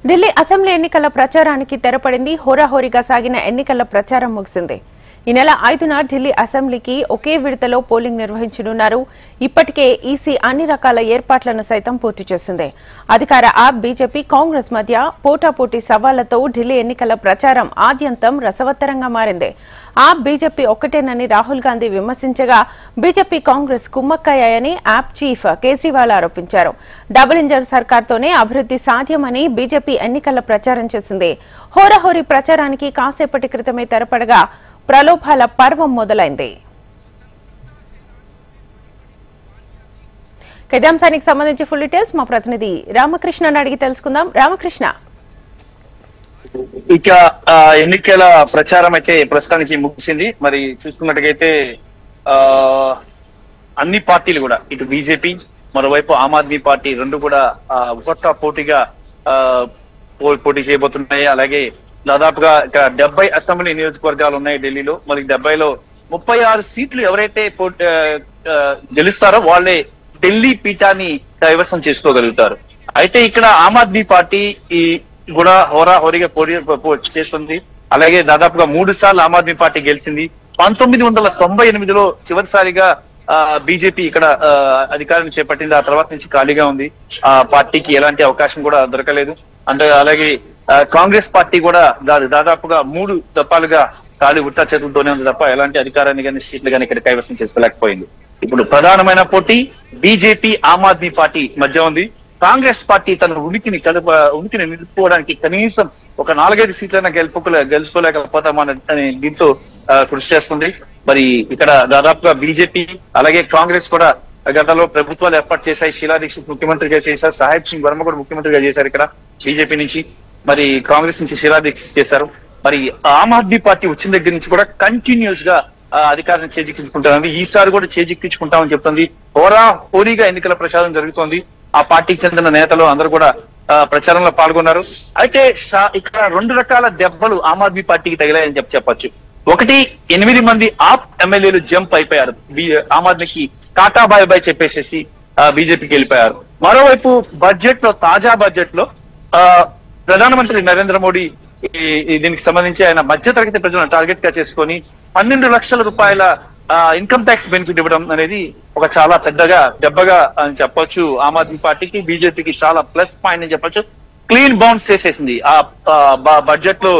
Delhi assembly ఎన్నికల ప్రచారానికి తెరపడింది. హోరాహోరీగా సాగిన ఎన్నికల ప్రచారం ముగిసింది. ఈ నెల 5న ఢిల్లీ అసెంబ్లీకి ఒకే విడతలో పోలింగ్ నిర్వహించనున్నారు. ఇప్పటికే ఈసీ అన్ని రకాల ఏర్పాట్లను సైతం పూర్తి చేసింది. అధికార ఆప్ బీజేపీ కాంగ్రెస్ మధ్య పోటాపోటీ సవాళ్లతో ఢిల్లీ ఎన్నికల ప్రచారం ఆద్యంతం రసవత్తరంగా మారింది. ఆప్ బీజేపీ ఒక్కటేనని రాహుల్ గాంధీ విమర్శించగా బీజేపీ కాంగ్రెస్ కుమ్మక్కయ్యాయని ఆప్ చీఫ్ కేజ్రీవాల్ ఆరోపించారు. డబుల్ ఇంజన్ సర్కార్తోనే అభివృద్ధి సాధ్యమని బీజేపీ ఎన్నికల ప్రచారం చేసింది. హోరాహోరీ ప్రచారానికి కాసేపటి క్రితమే తెరపడగా ప్రలోభాల పర్వం మొదలైంది. ఇదే అంశానికి సంబంధించి ఫుల్ డీటెయిల్స్ మా ప్రతినిధి రామకృష్ణను అడిగి తెలుసుకుందాం. రామకృష్ణ, ఇక ఎన్నికల ప్రచారం అయితే ప్రస్తుతానికి ముగిసింది. మరి చూసుకున్నట్టుగైతే అన్ని పార్టీలు కూడా, ఇటు బీజేపీ మరోవైపు ఆమ్ ఆద్మీ పార్టీ రెండు కూడా ఒక్కొక్క పోటీగా పోటీ చేయబోతున్నాయి. అలాగే దాదాపుగా ఇక 70 అసెంబ్లీ నియోజకవర్గాలు ఉన్నాయి ఢిల్లీలో. మరి 70లో 36 సీట్లు ఎవరైతే గెలుస్తారో వాళ్ళే ఢిల్లీ పీఠాన్ని కైవసం చేసుకోగలుగుతారు. అయితే ఇక్కడ ఆమ్ ఆద్మీ పార్టీ ఈ కూడా హోరాహోరీగా పోటీ చేస్తుంది. అలాగే దాదాపుగా 3 సార్లు ఆమ్ ఆద్మీ పార్టీ గెలిచింది. 1998లో చివరిసారిగా బీజేపీ ఇక్కడ అధికారాన్ని చేపట్టింది. ఆ తర్వాత నుంచి ఖాళీగా ఉంది. ఆ పార్టీకి ఎలాంటి అవకాశం కూడా దొరకలేదు. అంటే అలాగే కాంగ్రెస్ పార్టీ కూడా దాదాపుగా 3 దఫాలుగా ఖాళీ ఉట్టా చేతులతోనే ఉంది తప్ప ఎలాంటి అధికారాన్ని కానీ సీట్లు కానీ ఇక్కడ కైవసం చేసుకోలేకపోయింది. ఇప్పుడు ప్రధానమైన పోటీ బీజేపీ ఆమ్ ఆద్మీ పార్టీ మధ్య ఉంది. కాంగ్రెస్ పార్టీ తన ఉనికిని నిలుపుకోవడానికి కనీసం ఒక 4-5 సీట్లైనా గెలుచుకోలేకపోతామని దీంతో కృషి చేస్తుంది. మరి ఇక్కడ దాదాపుగా బీజేపీ అలాగే కాంగ్రెస్ కూడా గతంలో ప్రభుత్వాలు ఏర్పాటు చేశాయి. షీలా దీక్షిత్ ముఖ్యమంత్రిగా చేశారు. సాహెబ్ సింగ్ వర్మ కూడా ముఖ్యమంత్రిగా చేశారు. ఇక్కడ బీజేపీ నుంచి, మరి కాంగ్రెస్ నుంచి షీలా దీక్షిత్ చేశారు. మరి ఆమ్ ఆద్మీ పార్టీ వచ్చిన దగ్గర నుంచి కూడా కంటిన్యూస్ గా అధికారాన్ని చేజిక్కించుకుంటామని, ఈసారి కూడా చేజిక్కించుకుంటామని చెప్తుంది. హోరాహోరీగా ఎన్నికల ప్రచారం జరుగుతోంది. ఆ పార్టీకి చెందిన నేతలు అందరూ కూడా ప్రచారంలో పాల్గొన్నారు. అయితే ఇక్కడ 2 రకాల దెబ్బలు ఆమ్ ఆద్మీ పార్టీకి తగిలాయని చెప్పొచ్చు. ఒకటి, 8 మంది ఆప్ ఎమ్మెల్యేలు జంప్ అయిపోయారు. ఆమ్ ఆద్మీకి టాటా బాయ్ బాయ్ చెప్పేసేసి బీజేపీకి వెళ్ళిపోయారు. మరోవైపు తాజా బడ్జెట్ లో ప్రధానమంత్రి నరేంద్ర మోడీ దీనికి సంబంధించి ఆయన మధ్యతరగతి ప్రజలను టార్గెట్ గా చేసుకొని 12 లక్షల రూపాయల ఇన్కమ్ ట్యాక్స్ బెనిఫిట్ ఇవ్వడం అనేది ఒక చాలా దెబ్బగా అని చెప్పొచ్చు. ఆమ్ ఆద్మీ పార్టీకి బీజేపీకి చాలా ప్లస్ పాయింట్ అని చెప్పొచ్చు. క్లీన్ బౌన్స్ చేసేసింది ఆ బడ్జెట్ లో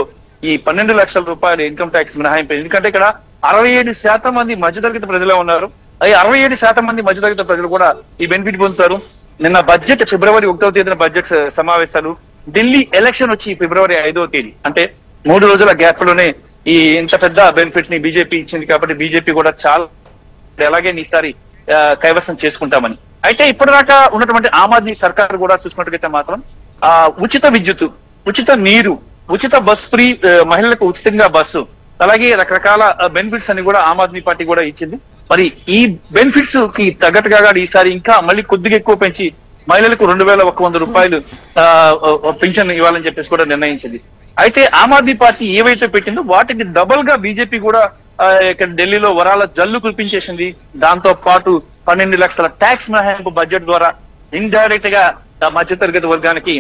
ఈ 12 లక్షల రూపాయల ఇన్కమ్ ట్యాక్స్ మినహాయింపు. ఎందుకంటే ఇక్కడ 67% మంది మధ్యతరగతి ప్రజలే ఉన్నారు. ఈ 67% మంది మధ్యతరగతి ప్రజలు కూడా ఈ బెనిఫిట్ పొందుతారు. నిన్న బడ్జెట్ ఫిబ్రవరి 1వ తేదీన బడ్జెట్ సమావేశాలు, ఢిల్లీ ఎలక్షన్ వచ్చి ఫిబ్రవరి 5వ తేదీ, అంటే 3 రోజుల గ్యాప్ లోనే ఈ ఇంత పెద్ద బెనిఫిట్ ని బీజేపీ ఇచ్చింది. కాబట్టి బీజేపీ కూడా చాలా ఎలాగే ఈసారి కైవసం చేసుకుంటామని. అయితే ఇప్పటిదాకా ఉన్నటువంటి ఆమ్ ఆద్మీ సర్కార్ కూడా చూసినట్టుగైతే మాత్రం ఉచిత విద్యుత్, ఉచిత నీరు, ఉచిత బస్ ఫ్రీ, మహిళలకు ఉచితంగా బస్సు, అలాగే రకరకాల బెనిఫిట్స్ అని కూడా ఆమ్ ఆద్మీ పార్టీ కూడా ఇచ్చింది. మరి ఈ బెనిఫిట్స్ కి తగ్గట్టుగా ఈసారి ఇంకా మళ్ళీ కొద్దిగా ఎక్కువ పెంచి మహిళలకు 2100 రూపాయలు పింఛన్ ఇవ్వాలని చెప్పేసి కూడా నిర్ణయించింది. అయితే ఆమ్ ఆద్మీ పార్టీ ఏవైతే పెట్టిందో వాటికి డబుల్ గా బీజేపీ కూడా ఇక్కడ ఢిల్లీలో వరాల జల్లు కురిపించేసింది. దాంతో పాటు 12 లక్షల ట్యాక్స్ మినహాయింపు బడ్జెట్ ద్వారా ఇండైరెక్ట్ గా మధ్యతరగతి వర్గానికి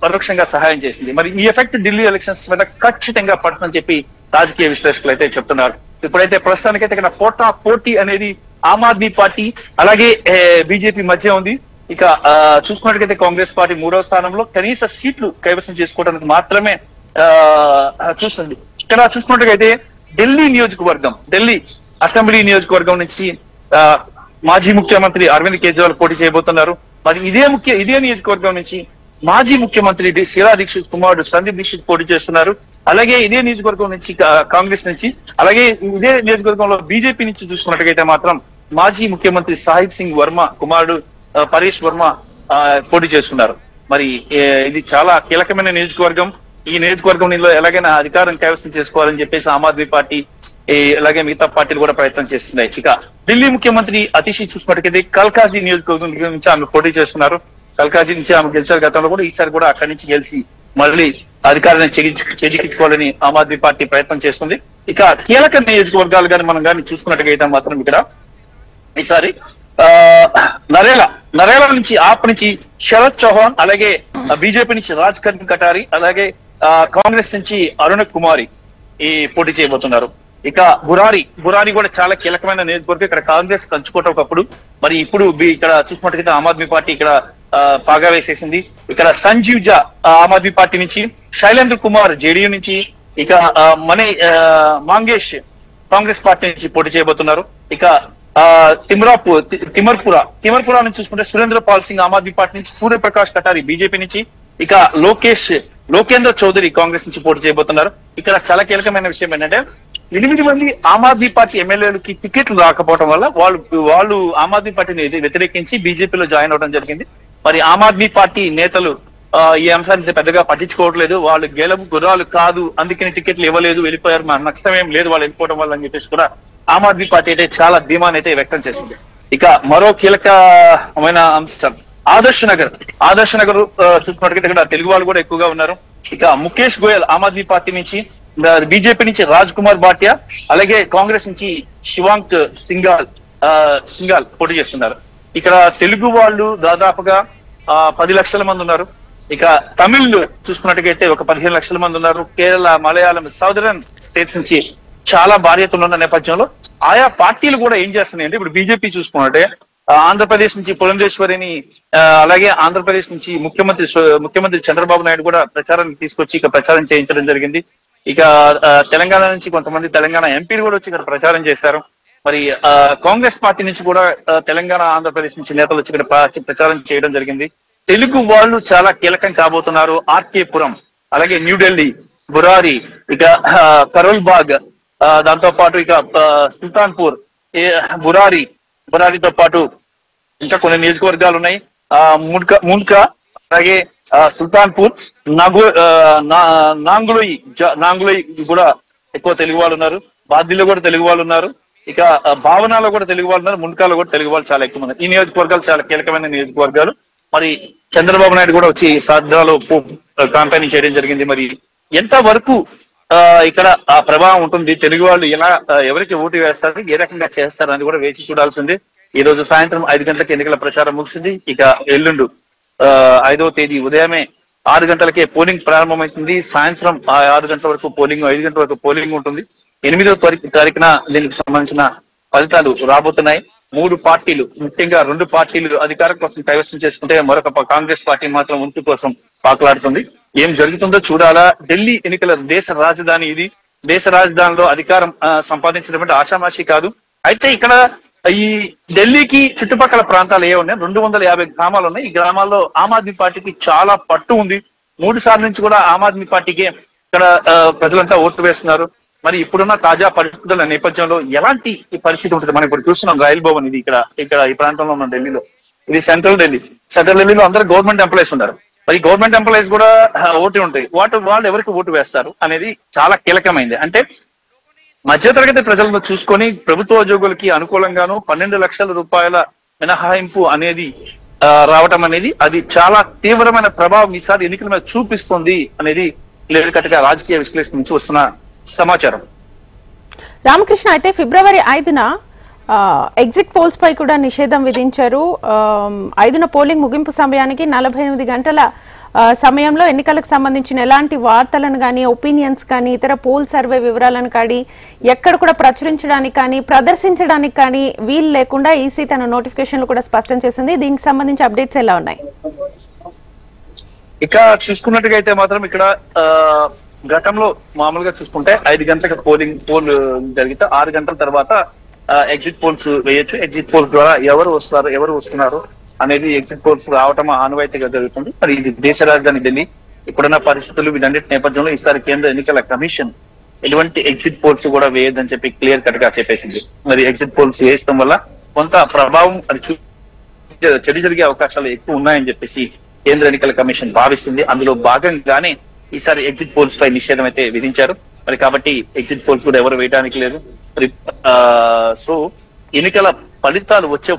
పరోక్షంగా సహాయం చేసింది. మరి ఈ ఎఫెక్ట్ ఢిల్లీ ఎలక్షన్స్ మీద ఖచ్చితంగా పడుతుందని చెప్పి రాజకీయ విశ్లేషకులు అయితే చెప్తున్నారు. ఇప్పుడైతే ప్రస్తుతానికైతే ఇక్కడ పోటీ అనేది ఆమ్ ఆద్మీ పార్టీ అలాగే బీజేపీ మధ్య ఉంది. ఇక చూసుకున్నట్టుగైతే కాంగ్రెస్ పార్టీ 3వ స్థానంలో కనీస సీట్లు కైవసం చేసుకోవడానికి మాత్రమే చూస్తుంది. ఇక్కడ చూసుకున్నట్టుగైతే ఢిల్లీ అసెంబ్లీ నియోజకవర్గం నుంచి మాజీ ముఖ్యమంత్రి అరవింద్ కేజ్రీవాల్ పోటీ చేయబోతున్నారు. మరి ఇదే నియోజకవర్గం నుంచి మాజీ ముఖ్యమంత్రి షీలా దీక్షిత్ కుమారుడు సందీప్ దీక్షిత్ పోటీ చేస్తున్నారు. అలాగే ఇదే నియోజకవర్గం నుంచి కాంగ్రెస్ నుంచి, అలాగే ఇదే నియోజకవర్గంలో బీజేపీ నుంచి చూసుకున్నట్టుగైతే మాత్రం మాజీ ముఖ్యమంత్రి సాహిబ్ సింగ్ వర్మ కుమారుడు పరేష్ వర్మ పోటీ చేస్తున్నారు. మరి ఇది చాలా కీలకమైన నియోజకవర్గం. ఈ నియోజకవర్గంలో ఎలాగైనా అధికారం కైవసం చేసుకోవాలని చెప్పేసి ఆమ్ ఆద్మీ పార్టీ అలాగే మిగతా పార్టీలు కూడా ప్రయత్నం చేస్తున్నాయి. ఇక ఢిల్లీ ముఖ్యమంత్రి అతిషి చూసుకున్నట్టుకైతే కల్కాజీ నియోజకవర్గం నుంచి ఆమె పోటీ చేస్తున్నారు. కల్కాజీ నుంచి ఆమె గెలిచారు గతంలో కూడా. ఈసారి కూడా అక్కడి నుంచి గెలిచి మళ్ళీ అధికారాన్ని చేజిక్కించుకోవాలని ఆమ్ ఆద్మీ పార్టీ ప్రయత్నం చేస్తుంది. ఇక కీలక నియోజకవర్గాలు మనం కానీ చూసుకున్నట్టుగా అయితే మాత్రం ఇక్కడ ఈసారి నరేలా నుంచి ఆప్ నుంచి శరద్ చౌహాన్, అలాగే బీజేపీ నుంచి రాజ్ కటారి, అలాగే కాంగ్రెస్ నుంచి అరుణ కుమారి ఈ పోటీ చేయబోతున్నారు. ఇక బురారి కూడా చాలా కీలకమైన నియోజకవర్గం. ఇక్కడ కాంగ్రెస్ కంచుకోవటం ఒకప్పుడు, మరి ఇప్పుడు ఇక్కడ చూసుకున్నట్టుగా ఆమ్ ఆద్మీ పార్టీ ఇక్కడ పాగా వేసేసింది. ఇక్కడ సంజీవ్ జా ఆమ్ ఆద్మీ పార్టీ నుంచి, శైలేంద్ర కుమార్ జేడీయూ నుంచి, ఇక మాంగేష్ కాంగ్రెస్ పార్టీ నుంచి పోటీ చేయబోతున్నారు. ఇక తిమర్పురా నుంచి చూసుకుంటే సురేంద్ర పాల్ సింగ్ ఆమ్ ఆద్మీ పార్టీ నుంచి, సూర్యప్రకాష్ కటారి బీజేపీ నుంచి, ఇక లోకేంద్ర చౌదరి కాంగ్రెస్ నుంచి పోటీ చేయబోతున్నారు. ఇక్కడ చాలా కీలకమైన విషయం ఏంటంటే 8 మంది ఆమ్ ఆద్మీ పార్టీ ఎమ్మెల్యేలకి టికెట్లు రాకపోవడం వల్ల వాళ్ళు ఆమ్ ఆద్మీ పార్టీని వ్యతిరేకించి బీజేపీలో జాయిన్ అవడం జరిగింది. మరి ఆమ్ ఆద్మీ పార్టీ నేతలు ఈ అంశాన్ని పెద్దగా పట్టించుకోవట్లేదు. వాళ్ళు గెలుపు గుర్రాలు కాదు, అందుకని టికెట్లు ఇవ్వలేదు, వెళ్ళిపోయారు, మా నష్టం ఏం లేదు వాళ్ళు వెళ్ళిపోవడం వల్ల అని చెప్పేసి కూడా ఆమ్ ఆద్మీ పార్టీ అయితే చాలా ధీమాన్ని అయితే వ్యక్తం చేసింది. ఇక మరో కీలకమైన అంశం ఆదర్శ్ నగర్ చూసుకున్నట్టుగా ఇక్కడ తెలుగు వాళ్ళు కూడా ఎక్కువగా ఉన్నారు. ఇక ముఖేష్ గోయల్ ఆమ్ ఆద్మీ పార్టీ నుంచి, బీజేపీ నుంచి రాజ్ కుమార్ భాటియా, అలాగే కాంగ్రెస్ నుంచి శివాంక్ సింగాల్ పోటీ చేస్తున్నారు. ఇక్కడ తెలుగు వాళ్ళు దాదాపుగా 10 లక్షల మంది ఉన్నారు. ఇక తమిళ్ చూసుకున్నట్టుగైతే ఒక 15 లక్షల మంది ఉన్నారు. కేరళ, మలయాళం, సౌదరన్ స్టేట్స్ నుంచి చాలా భార్యతలు ఉన్న నేపథ్యంలో ఆయా పార్టీలు కూడా ఏం చేస్తున్నాయంటే, ఇప్పుడు బీజేపీ చూసుకున్నట్టే ఆంధ్రప్రదేశ్ నుంచి పురంధేశ్వరిని, అలాగే ఆంధ్రప్రదేశ్ నుంచి ముఖ్యమంత్రి చంద్రబాబు నాయుడు కూడా ప్రచారానికి తీసుకొచ్చి ఇక ప్రచారం చేయించడం జరిగింది. ఇక తెలంగాణ నుంచి కొంతమంది తెలంగాణ ఎంపీలు కూడా వచ్చి ఇక్కడ ప్రచారం చేశారు. మరి కాంగ్రెస్ పార్టీ నుంచి కూడా తెలంగాణ, ఆంధ్రప్రదేశ్ నుంచి నేతలు వచ్చి ఇక్కడ ప్రచారం చేయడం జరిగింది. తెలుగు వాళ్ళు చాలా కీలకం కాబోతున్నారు. ఆర్కే పురం, అలాగే న్యూఢిల్లీ, బురారి, ఇక కరోల్ బాగ్, దాంతో పాటు ఇక సుల్తాన్పూర్, బురారితో పాటు ఇంకా కొన్ని నియోజకవర్గాలు ఉన్నాయి. మున్కా, అలాగే సుల్తాన్పూర్, నాంగులోయి కూడా ఎక్కువ తెలుగు వాళ్ళు ఉన్నారు. బాద్దిలో కూడా తెలుగు వాళ్ళు ఉన్నారు. ఇక భావనాలో కూడా తెలుగు వాళ్ళు ఉన్నారు. మున్కాలో కూడా తెలుగు వాళ్ళు చాలా ఎక్కువ ఉన్నారు. ఈ నియోజకవర్గాలు చాలా కీలకమైన నియోజకవర్గాలు. మరి చంద్రబాబు నాయుడు కూడా వచ్చి సాధ్యాలో క్యాంపెయినింగ్ చేయడం జరిగింది. మరి ఎంత వరకు ఇక్కడ ఆ ప్రభావం ఉంటుంది, తెలుగు వాళ్ళు ఎలా ఎవరికి ఓటు వేస్తారు, ఏ రకంగా చేస్తారు అని కూడా వేచి చూడాల్సింది. ఈ రోజు సాయంత్రం 5 గంటలకు ఎన్నికల ప్రచారం ముగిసింది. ఇక ఎల్లుండు 5వ తేదీ ఉదయమే 6 గంటలకే పోలింగ్ ప్రారంభమవుతుంది. సాయంత్రం 6 గంటల వరకు పోలింగ్, 5 గంటల వరకు పోలింగ్ ఉంటుంది. 8వ తారీఖున దీనికి సంబంధించిన ఫలితాలు రాబోతున్నాయి. 3 పార్టీలు, ముఖ్యంగా 2 పార్టీలు అధికారం కోసం కైవసం చేసుకుంటే, మరొక కాంగ్రెస్ పార్టీ మాత్రం ఉనికి కోసం పాకులాడుతుంది. ఏం జరుగుతుందో చూడాలా. ఢిల్లీ ఎన్నికల దేశ రాజధాని ఇది. దేశ రాజధానిలో అధికారం సంపాదించినటువంటి ఆషామాషి కాదు. అయితే ఇక్కడ ఈ ఢిల్లీకి చుట్టుపక్కల ప్రాంతాలు ఏ ఉన్నాయి, 250 గ్రామాలు ఉన్నాయి. ఈ గ్రామాల్లో ఆమ్ ఆద్మీ పార్టీకి చాలా పట్టు ఉంది. 3 సార్లు నుంచి కూడా ఆమ్ ఆద్మీ పార్టీకి ఇక్కడ ప్రజలంతా ఓట్లు వేస్తున్నారు. మరి ఇప్పుడున్న తాజా పరిస్థితుల నేపథ్యంలో ఎలాంటి పరిస్థితి ఉంటుంది మనం ఇప్పుడు చూస్తున్నాం. రైల్ భవన్ ఇది ఇక్కడ ఈ ప్రాంతంలో ఉన్న ఢిల్లీలో, ఇది సెంట్రల్ ఢిల్లీలో అందరూ గవర్నమెంట్ ఎంప్లాయీస్ ఉన్నారు. మరి గవర్నమెంట్ ఎంప్లాయీస్ కూడా ఓటు ఉంటాయి. వాళ్ళు ఎవరికి ఓటు వేస్తారు అనేది చాలా కీలకమైంది. అంటే మధ్యతరగతి ప్రజలను చూసుకొని ప్రభుత్వ ఉద్యోగులకి అనుకూలంగాను 12 లక్షల రూపాయల మినహాయింపు అనేది రావటం అనేది అది చాలా తీవ్రమైన ప్రభావం ఈసారి ఎన్నికల మీద చూపిస్తుంది అనేది క్లియర్ కట్ గా రాజకీయ విశ్లేషణ నుంచి వస్తున్న సమాచారం. రామకృష్ణ, అయితే ఫిబ్రవరి 5న ఎగ్జిట్ పోల్స్ పై కూడా నిషేధం విధించారు. 5న పోలింగ్ ముగింపు సమయానికి 48 గంటల సమయంలో ఎన్నికలకు సంబంధించిన ఎలాంటి వార్తలను కానీ, ఒపీనియన్స్ కానీ, ఇతర పోల్ సర్వే వివరాలను కానీ ఎక్కడ కూడా ప్రచురించడానికి కానీ, ప్రదర్శించడానికి కానీ వీలు లేకుండా ఈసీ తన నోటిఫికేషన్లు కూడా స్పష్టం చేసింది. దీనికి సంబంధించి అప్డేట్స్ ఎలా ఉన్నాయి? ఇక చూసుకున్నట్టుగా అయితే మాత్రం ఇక్కడ గతంలో మామూలుగా చూసుకుంటే 5 గంటలకు పోల్ జరిగితే 6 గంటల తర్వాత ఎగ్జిట్ పోల్స్ వేయొచ్చు. ఎగ్జిట్ పోల్స్ ద్వారా ఎవరు వస్తున్నారు అనేది ఎగ్జిట్ పోల్స్ రావటం ఆనవాయితీగా జరుగుతుంది. మరి ఇది దేశ రాజధాని ఢిల్లీ. ఇప్పుడున్న పరిస్థితులు వీటన్నిటి నేపథ్యంలో ఈసారి కేంద్ర ఎన్నికల కమిషన్ ఎటువంటి ఎగ్జిట్ పోల్స్ కూడా వేయొద్దని చెప్పి క్లియర్ కట్ గా చెప్పేసింది. మరి ఎగ్జిట్ పోల్స్ వేయడం వల్ల కొంత ప్రభావం అది చెడు జరిగే అవకాశాలు ఎక్కువ ఉన్నాయని చెప్పేసి కేంద్ర ఎన్నికల కమిషన్ భావిస్తుంది. అందులో భాగంగానే ఈసారి ఎగ్జిట్ పోల్స్ పై నిషేధం అయితే విధించారు. మరి కాబట్టి ఎగ్జిట్ పోల్స్ కూడా ఎవరు వేయడానికి లేదు. మరి సో ఎన్నికల ఫలితాలు వచ్చే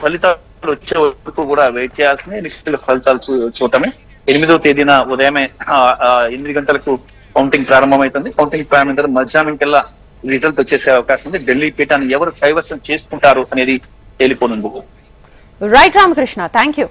వరకు కూడా వెయిట్ చేయాల్సింది. ఎన్నికల ఫలితాలు చూడటమే. 8వ తేదీన ఉదయమే 8 గంటలకు కౌంటింగ్ ప్రారంభమవుతుంది. కౌంటింగ్ ప్రారంభమైన మధ్యాహ్నం కల్లా రిజల్ట్ వచ్చేసే అవకాశం ఉంది. ఢిల్లీ పీఠాన్ని ఎవరు కైవసం చేసుకుంటారు అనేది తేలిపోనుంది. Right Ramakrishna, thank you.